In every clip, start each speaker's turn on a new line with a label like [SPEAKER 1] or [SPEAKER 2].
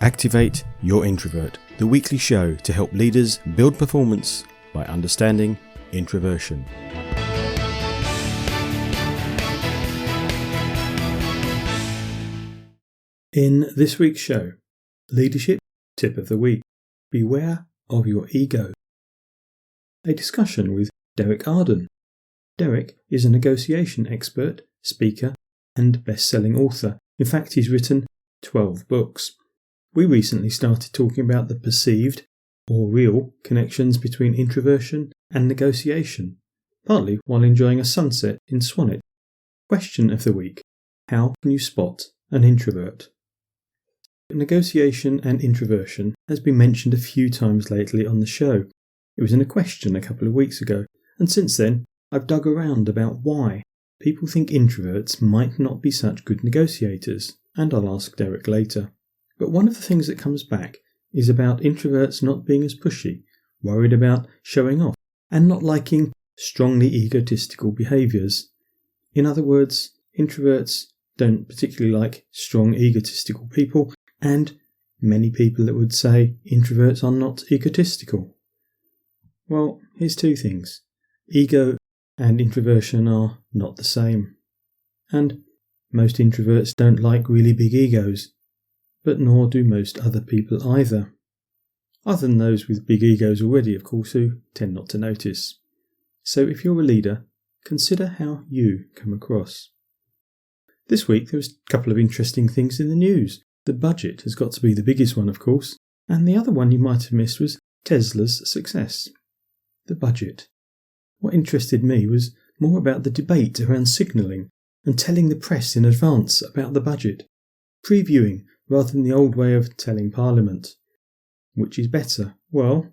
[SPEAKER 1] Activate Your Introvert, the weekly show to help leaders build performance by understanding introversion. In this week's show, Leadership Tip of the Week, Beware of Your Ego. A discussion with Derek Arden. Derek is a negotiation expert, speaker, and best-selling author. In fact, he's written 12 books. We recently started talking about the perceived, or real, connections between introversion and negotiation, partly while enjoying a sunset in Swanage. Question of the week: how can you spot an introvert? Negotiation and introversion has been mentioned a few times lately on the show. It was in a question a couple of weeks ago, and since then I've dug around about why people think introverts might not be such good negotiators, and I'll ask Derek later. But one of the things that comes back is about introverts not being as pushy, worried about showing off, and not liking strongly egotistical behaviours. In other words, introverts don't particularly like strong egotistical people, and many people that would say introverts are not egotistical. Well, here's two things. Ego and introversion are not the same. And most introverts don't like really big egos, but nor do most other people either. Other than those with big egos already, of course, who tend not to notice. So if you're a leader, consider how you come across. This week there was a couple of interesting things in the news. The budget has got to be the biggest one, of course, and the other one you might have missed was Tesla's success. The budget. What interested me was more about the debate around signalling and telling the press in advance about the budget, previewing rather than the old way of telling Parliament. Which is better? Well,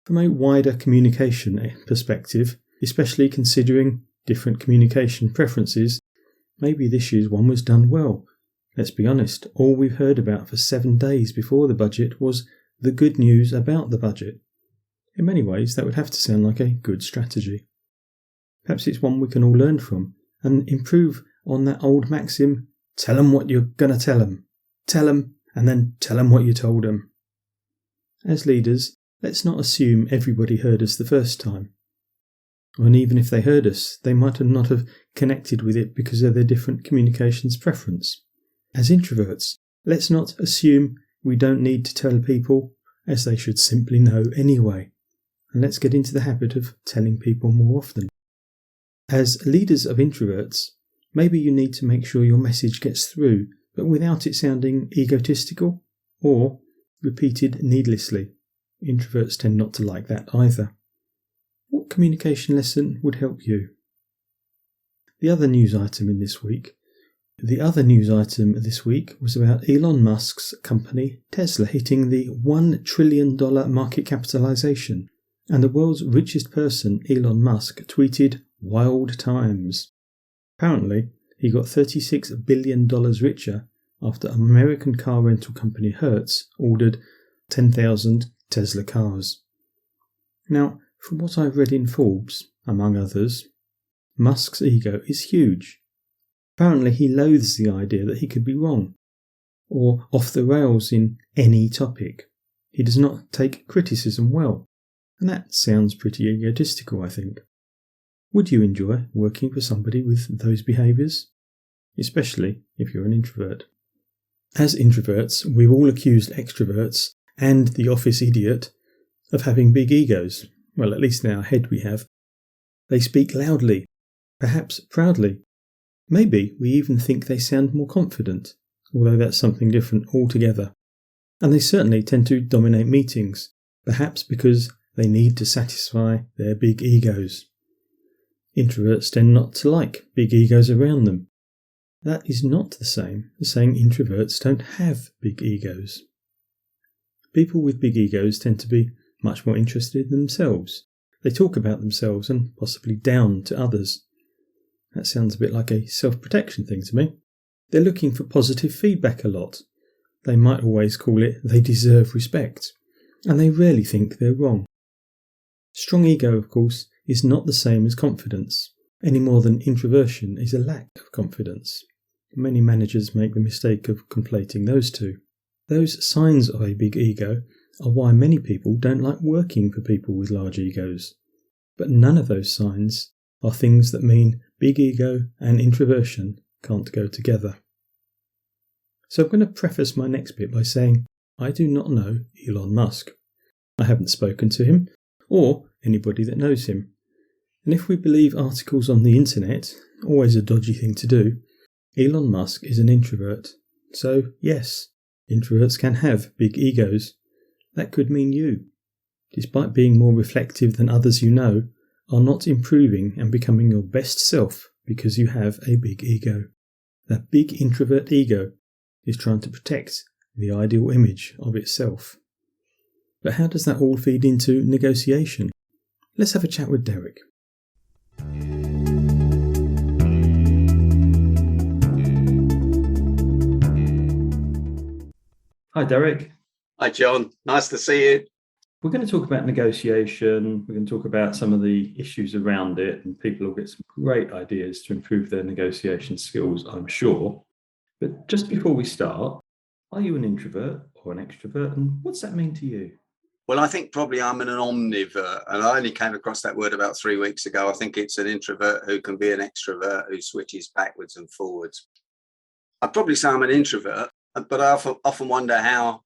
[SPEAKER 1] from a wider communication perspective, especially considering different communication preferences, maybe this year's one was done well. Let's be honest, all we've heard about for 7 days before the budget was the good news about the budget. In many ways, that would have to sound like a good strategy. Perhaps it's one we can all learn from and improve on that old maxim, tell 'em what you're going to tell 'em. Tell 'em, and then tell 'em what you told 'em. As leaders, let's not assume everybody heard us the first time. And even if they heard us, they might not have connected with it because of their different communications preference. As introverts, let's not assume we don't need to tell people, as they should simply know anyway. And let's get into the habit of telling people more often. As leaders of introverts, maybe you need to make sure your message gets through, but without it sounding egotistical or repeated needlessly. Introverts tend not to like that either. What communication lesson would help you? The other news item this week was about Elon Musk's company Tesla hitting the $1 trillion market capitalization, and the world's richest person, Elon Musk, tweeted wild times. Apparently, he got $36 billion richer after American car rental company Hertz ordered 10,000 Tesla cars. Now, from what I've read in Forbes, among others, Musk's ego is huge. Apparently he loathes the idea that he could be wrong, or off the rails in any topic. He does not take criticism well, and that sounds pretty egotistical, I think. Would you enjoy working for somebody with those behaviours? Especially if you're an introvert. As introverts, we've all accused extroverts and the office idiot of having big egos. Well, at least in our head we have. They speak loudly, perhaps proudly. Maybe we even think they sound more confident, although that's something different altogether. And they certainly tend to dominate meetings, perhaps because they need to satisfy their big egos. Introverts tend not to like big egos around them. That is not the same as saying introverts don't have big egos. People with big egos tend to be much more interested in themselves. They talk about themselves and possibly down to others. That sounds a bit like a self-protection thing to me. They're looking for positive feedback a lot. They might always call it they deserve respect, and they rarely think they're wrong. Strong ego, of course, is not the same as confidence, any more than introversion is a lack of confidence. Many managers make the mistake of conflating those two. Those signs of a big ego are why many people don't like working for people with large egos. But none of those signs are things that mean big ego and introversion can't go together. So I'm going to preface my next bit by saying I do not know Elon Musk. I haven't spoken to him or anybody that knows him. And if we believe articles on the internet, always a dodgy thing to do, Elon Musk is an introvert. So yes, introverts can have big egos. That could mean you, despite being more reflective than others you know, are not improving and becoming your best self because you have a big ego. That big introvert ego is trying to protect the ideal image of itself. But how does that all feed into negotiation? Let's have a chat with Derek. Hi, Derek.
[SPEAKER 2] Hi, John. Nice to see you.
[SPEAKER 1] We're going to talk about negotiation. We're going to talk about some of the issues around it, and people will get some great ideas to improve their negotiation skills, I'm sure. But just before we start, are you an introvert or an extrovert, and what's that mean to you?
[SPEAKER 2] Well, I think probably I'm an omnivert, and I only came across that word about 3 weeks ago. I think it's an introvert who can be an extrovert who switches backwards and forwards. I'd probably say I'm an introvert, but I often wonder how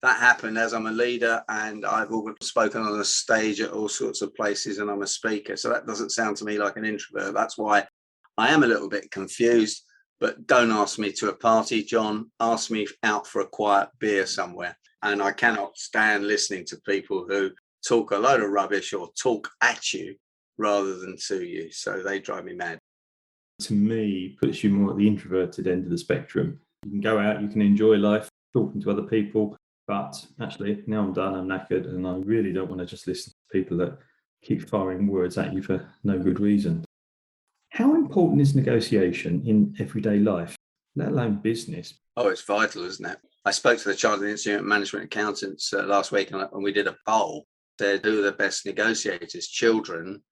[SPEAKER 2] that happened, as I'm a leader and I've spoken on a stage at all sorts of places and I'm a speaker. So that doesn't sound to me like an introvert. That's why I am a little bit confused. But don't ask me to a party, John. Ask me out for a quiet beer somewhere. And I cannot stand listening to people who talk a load of rubbish or talk at you rather than to you. So they drive me mad.
[SPEAKER 1] To me, puts you more at the introverted end of the spectrum. You can go out, you can enjoy life, talking to other people. But actually, now I'm done, I'm knackered, and I really don't want to just listen to people that keep firing words at you for no good reason. How important is negotiation in everyday life, let alone business?
[SPEAKER 2] Oh, it's vital, isn't it? I spoke to the Chartered Institute of Management Accountants last week, and we did a poll. Said who are the best negotiators, children,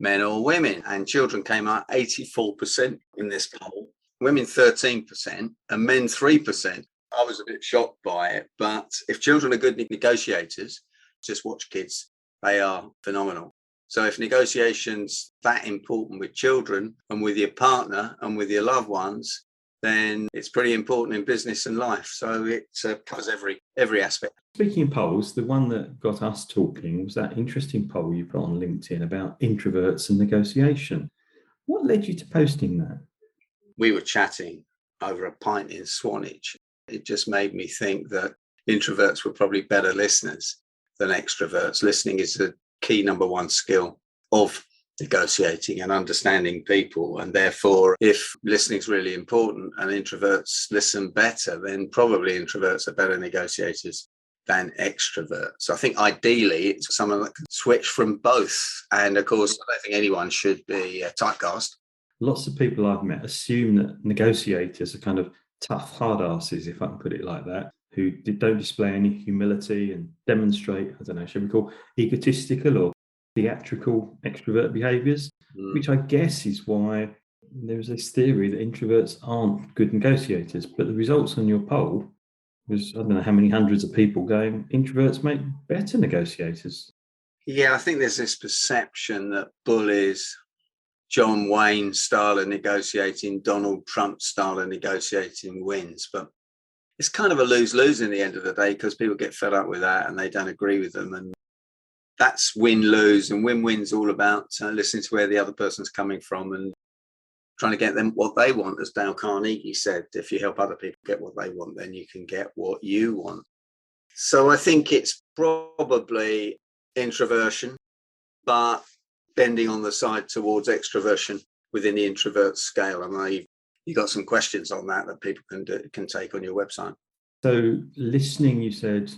[SPEAKER 2] men or women? And children came out 84% in this poll, women 13%, and men 3%. I was a bit shocked by it, but if children are good negotiators, just watch kids. They are phenomenal. So if negotiation's that important with children and with your partner and with your loved ones, then it's pretty important in business and life. So it covers every aspect.
[SPEAKER 1] Speaking of polls, the one that got us talking was that interesting poll you put on LinkedIn about introverts and negotiation. What led you to posting that?
[SPEAKER 2] We were chatting over a pint in Swanage. It just made me think that introverts were probably better listeners than extroverts. Listening is the key number one skill of negotiating and understanding people. And therefore, if listening is really important and introverts listen better, then probably introverts are better negotiators than extroverts. I think ideally it's someone that can switch from both. And of course, I don't think anyone should be typecast.
[SPEAKER 1] Lots of people I've met assume that negotiators are kind of tough hard asses, if I can put it like that, who don't display any humility and demonstrate, I don't know, shall we call egotistical or theatrical extrovert behaviours, which I guess is why there's this theory that introverts aren't good negotiators. But the results on your poll was, I don't know how many hundreds of people going, introverts make better negotiators.
[SPEAKER 2] Yeah, I think there's this perception that bullies, John Wayne style of negotiating, Donald Trump style of negotiating wins. But it's kind of a lose-lose in the end of the day because people get fed up with that and they don't agree with them. And that's win-lose, and win-win's all about listening to where the other person's coming from and trying to get them what they want. As Dale Carnegie said, if you help other people get what they want, then you can get what you want. So I think it's probably introversion, but bending on the side towards extroversion within the introvert scale. I know you got some questions on that people can take on your website.
[SPEAKER 1] So listening, you said,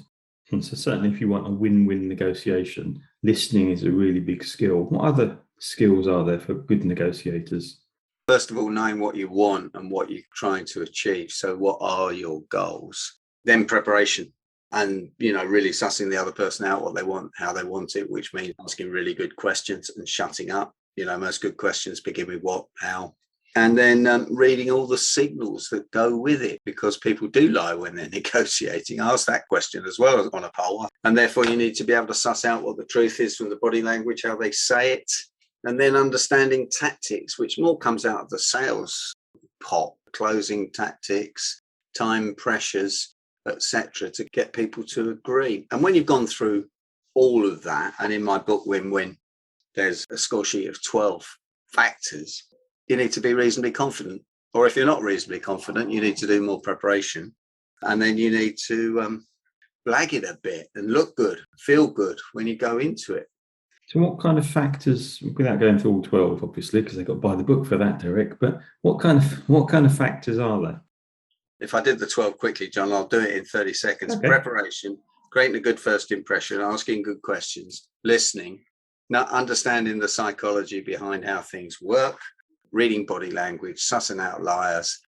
[SPEAKER 1] and so certainly if you want a win-win negotiation, listening is a really big skill. What other skills are there for good negotiators?
[SPEAKER 2] First of all, knowing what you want and what you're trying to achieve. So what are your goals? Then preparation. And, really sussing the other person out, what they want, how they want it, which means asking really good questions and shutting up. Most good questions begin with what, how, And then reading all the signals that go with it, because people do lie when they're negotiating. I asked that question as well on a poll. And therefore, you need to be able to suss out what the truth is from the body language, how they say it, and then understanding tactics, which more comes out of the sales pot, closing tactics, time pressures, etc., to get people to agree. And when you've gone through all of that, and in my book, Win-Win, there's a score sheet of 12 factors, you need to be reasonably confident. Or if you're not reasonably confident, you need to do more preparation. And then you need to blag it a bit and look good, feel good when you go into it.
[SPEAKER 1] So what kind of factors, without going through all 12, obviously, because they've got to buy the book for that, Derek, but what kind of factors are there?
[SPEAKER 2] If I did the 12 quickly, John, I'll do it in 30 seconds. Okay. Preparation, creating a good first impression, asking good questions, listening, not understanding the psychology behind how things work, reading body language, sussing out liars,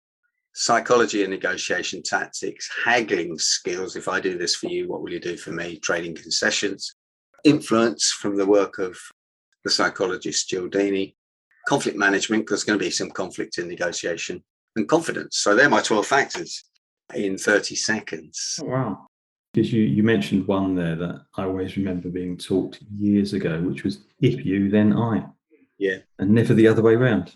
[SPEAKER 2] psychology and negotiation tactics, haggling skills. If I do this for you, what will you do for me? Trading concessions, influence from the work of the psychologist Cialdini, conflict management, because there's going to be some conflict in negotiation, and confidence. So they're my 12 factors in 30 seconds.
[SPEAKER 1] Oh, wow. Because you mentioned one there that I always remember being taught years ago, which was if you, then I.
[SPEAKER 2] Yeah.
[SPEAKER 1] And never the other way round.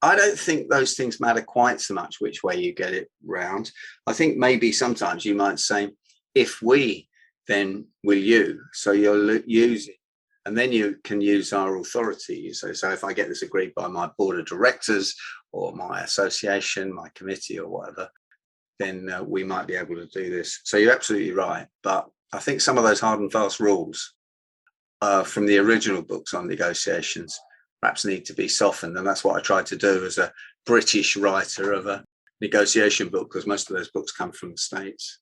[SPEAKER 2] I don't think those things matter quite so much which way you get it round. I think maybe sometimes you might say, if we, then will you. So you'll use it. And then you can use our authority. So if I get this agreed by my board of directors or my association, my committee or whatever, then we might be able to do this. So you're absolutely right. But I think some of those hard and fast rules from the original books on negotiations perhaps need to be softened. And that's what I tried to do as a British writer of a negotiation book, because most of those books come from the States.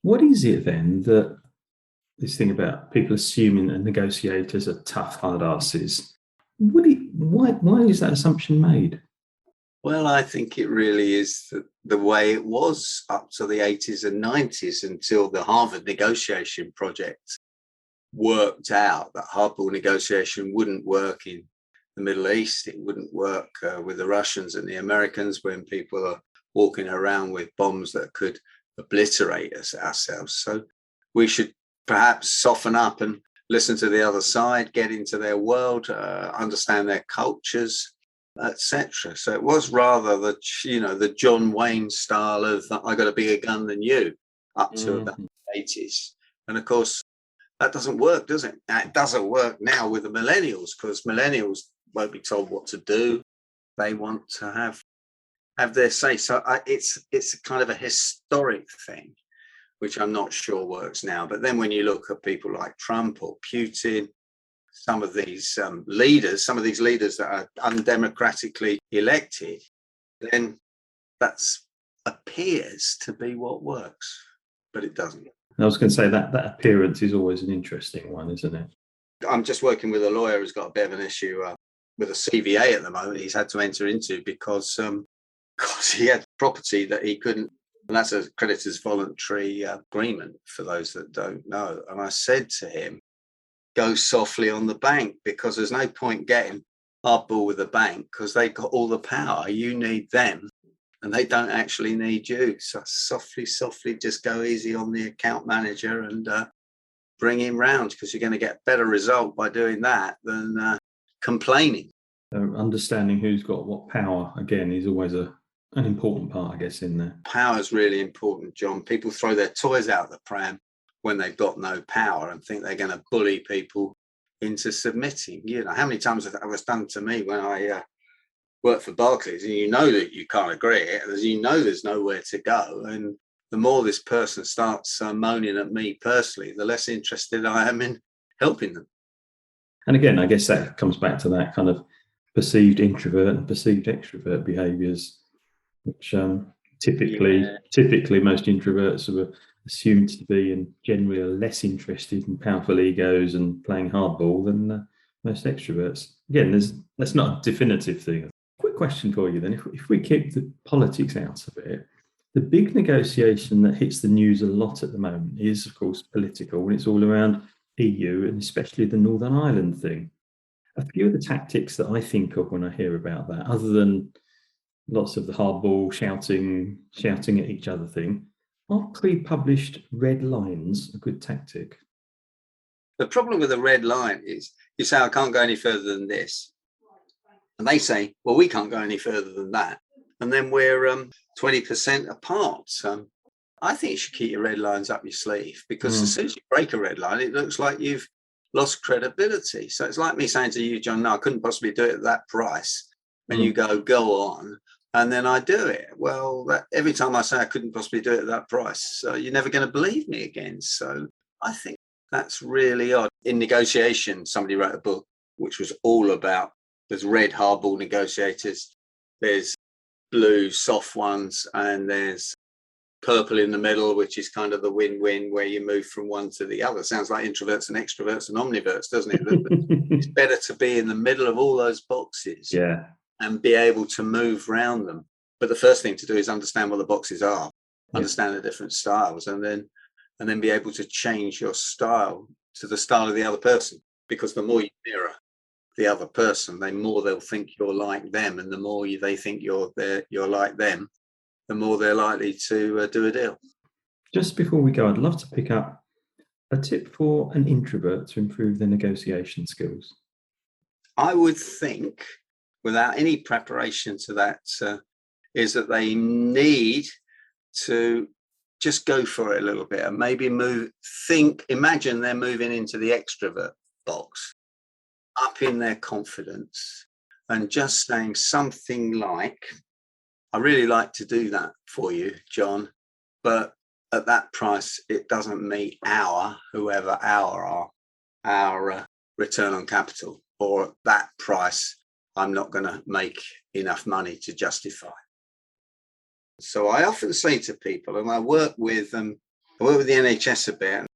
[SPEAKER 1] What is it then that this thing about people assuming that negotiators are tough, hard asses? Why is that assumption made?
[SPEAKER 2] Well, I think it really is the way it was up to the 80s and 90s until the Harvard negotiation project worked out that hardball negotiation wouldn't work in the Middle East. It wouldn't work with the Russians and the Americans when people are walking around with bombs that could obliterate us ourselves. So we should perhaps soften up and listen to the other side, get into their world, understand their cultures, etc. So it was rather the John Wayne style of I got a bigger gun than you up to about the 80s. And of course, that doesn't work, does it? It doesn't work now with the millennials, because millennials won't be told what to do. They want to have their say. So it's kind of a historic thing, which I'm not sure works now. But then when you look at people like Trump or Putin, some of these leaders that are undemocratically elected, then that appears to be what works, but it doesn't.
[SPEAKER 1] I was going to say that appearance is always an interesting one, isn't it?
[SPEAKER 2] I'm just working with a lawyer who's got a bit of an issue with a CVA at the moment. He's had to enter into because he had property that he couldn't, and that's a creditor's voluntary agreement for those that don't know. And I said to him, go softly on the bank, because there's no point getting hardball with the bank because they've got all the power. You need them and they don't actually need you. So softly, just go easy on the account manager and bring him round, because you're going to get better result by doing that than complaining.
[SPEAKER 1] Understanding who's got what power, again, is always an important part, I guess, in there.
[SPEAKER 2] Power is really important, John. People throw their toys out the pram when they've got no power and think they're going to bully people into submitting. You know, how many times that was done to me when I worked for Barclays, and you know that you can't agree, as you know there's nowhere to go. And the more this person starts moaning at me personally, the less interested I am in helping them.
[SPEAKER 1] And again, I guess that comes back to that kind of perceived introvert and perceived extrovert behaviours, which typically most introverts are assumed to be and generally are less interested in powerful egos and playing hardball than most extroverts. Again, that's not a definitive thing. Quick question for you then. If we keep the politics out of it, the big negotiation that hits the news a lot at the moment is, of course, political, and it's all around EU and especially the Northern Ireland thing. A few of the tactics that I think of when I hear about that, other than lots of the hardball shouting at each other thing, are pre-published red lines a good tactic?
[SPEAKER 2] The problem with the red line is you say, I can't go any further than this. And they say, well, we can't go any further than that. And then we're 20% apart. So I think you should keep your red lines up your sleeve, because as soon as you break a red line, it looks like you've lost credibility. So it's like me saying to you, John, no, I couldn't possibly do it at that price. And you go on. And then I do it. Well, every time I say I couldn't possibly do it at that price, so you're never going to believe me again. So I think that's really odd. In negotiation, somebody wrote a book which was all about, there's red hardball negotiators, there's blue soft ones, and there's purple in the middle, which is kind of the win-win, where you move from one to the other. Sounds like introverts and extroverts and omniverts, doesn't it? It's better to be in the middle of all those boxes, and be able to move around them. But the first thing to do is understand what the boxes are, understand the different styles, and then be able to change your style to the style of the other person. Because the more you mirror the other person, the more they'll think you're like them, and the more they think you're like them, the more they're likely to do a deal. Just before we go, I'd love to pick up a tip for an introvert to improve their negotiation skills. I would think, without any preparation to that, is that they need to just go for it a little bit, and maybe imagine they're moving into the extrovert box, up in their confidence, and just saying something like, I really like to do that for you, John, but at that price, it doesn't meet our return on capital, or at that price, I'm not going to make enough money to justify. So I often say to people, and I work with the NHS a bit.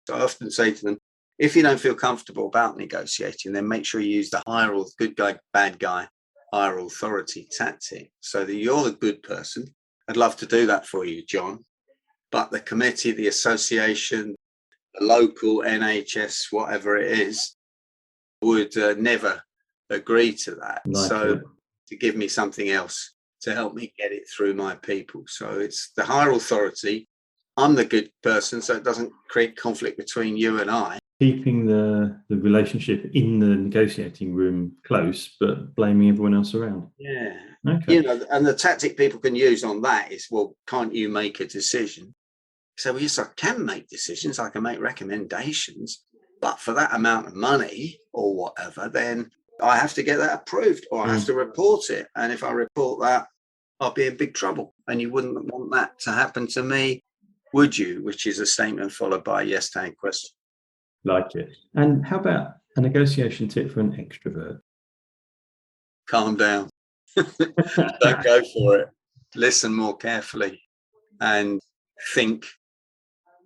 [SPEAKER 2] So I often say to them, if you don't feel comfortable about negotiating, then make sure you use the higher or good guy, bad guy, higher authority tactic, so that you're the good person. I'd love to do that for you, John, but the committee, the association, the local NHS, whatever it is, would never agree to that. To give me something else to help me get it through my people. So it's the higher authority. I'm the good person, so it doesn't create conflict between you and I. Keeping the relationship in the negotiating room close, but blaming everyone else around. Yeah. Okay. And the tactic people can use on that is, well, can't you make a decision? So, well, yes, I can make decisions. I can make recommendations, but for that amount of money or whatever, then I have to get that approved, or I have to report it. And if I report that, I'll be in big trouble. And you wouldn't want that to happen to me, would you? Which is a statement followed by a yes tag question. Like it. And how about a negotiation tip for an extrovert? Calm down. Don't go for it. Listen more carefully and think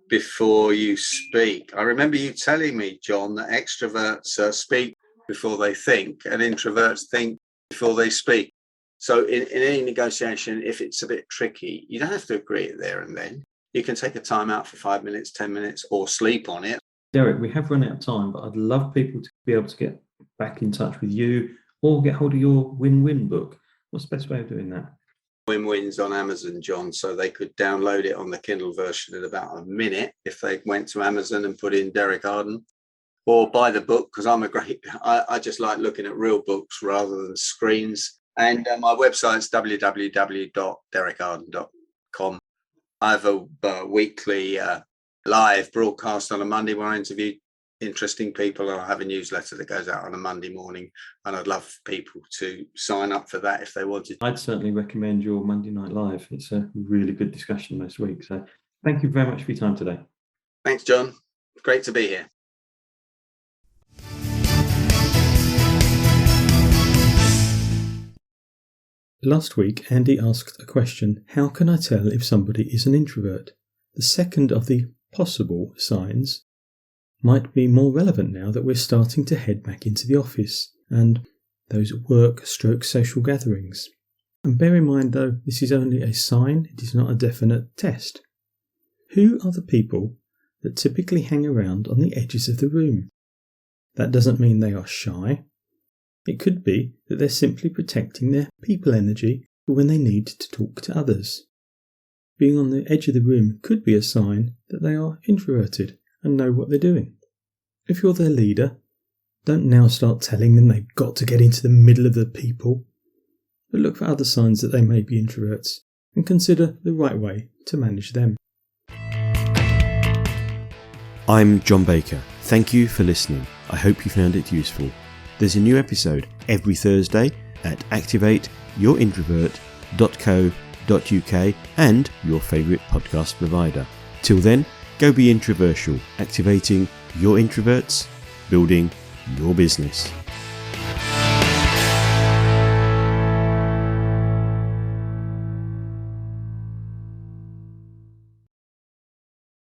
[SPEAKER 2] before you speak. I remember you telling me, John, that extroverts speak before they think, and introverts think before they speak. So in any negotiation, if it's a bit tricky, you don't have to agree it there and then. You can take a time out for 5 minutes, 10 minutes, or sleep on it. Derek, we have run out of time, but I'd love people to be able to get back in touch with you or get hold of your win-win book. What's the best way of doing that? Win-win's on Amazon, John, so they could download it on the Kindle version in about a minute if they went to Amazon and put in Derek Arden, or buy the book, because I just like looking at real books rather than screens. And my website's www.derekarden.com. I have a weekly live broadcast on a Monday where I interview interesting people, and I have a newsletter that goes out on a Monday morning, and I'd love people to sign up for that if they wanted. I'd certainly recommend your Monday Night Live. It's a really good discussion most weeks. So thank you very much for your time today. Thanks, John. Great to be here.
[SPEAKER 1] Last week, Andy asked a question: how can I tell if somebody is an introvert? The second of the possible signs might be more relevant now that we're starting to head back into the office and those work/social gatherings. And bear in mind, though, this is only a sign, it is not a definite test. Who are the people that typically hang around on the edges of the room. That doesn't mean they are shy. It could be that they're simply protecting their people energy for when they need to talk to others. Being on the edge of the room could be a sign that they are introverted and know what they're doing. If you're their leader, don't now start telling them they've got to get into the middle of the people, but look for other signs that they may be introverts and consider the right way to manage them.
[SPEAKER 3] I'm John Baker. Thank you for listening. I hope you found it useful. There's a new episode every Thursday at activateyourinTrovert.co.uk and your favourite podcast provider. Till then, go be introversial, activating your introverts, building your business.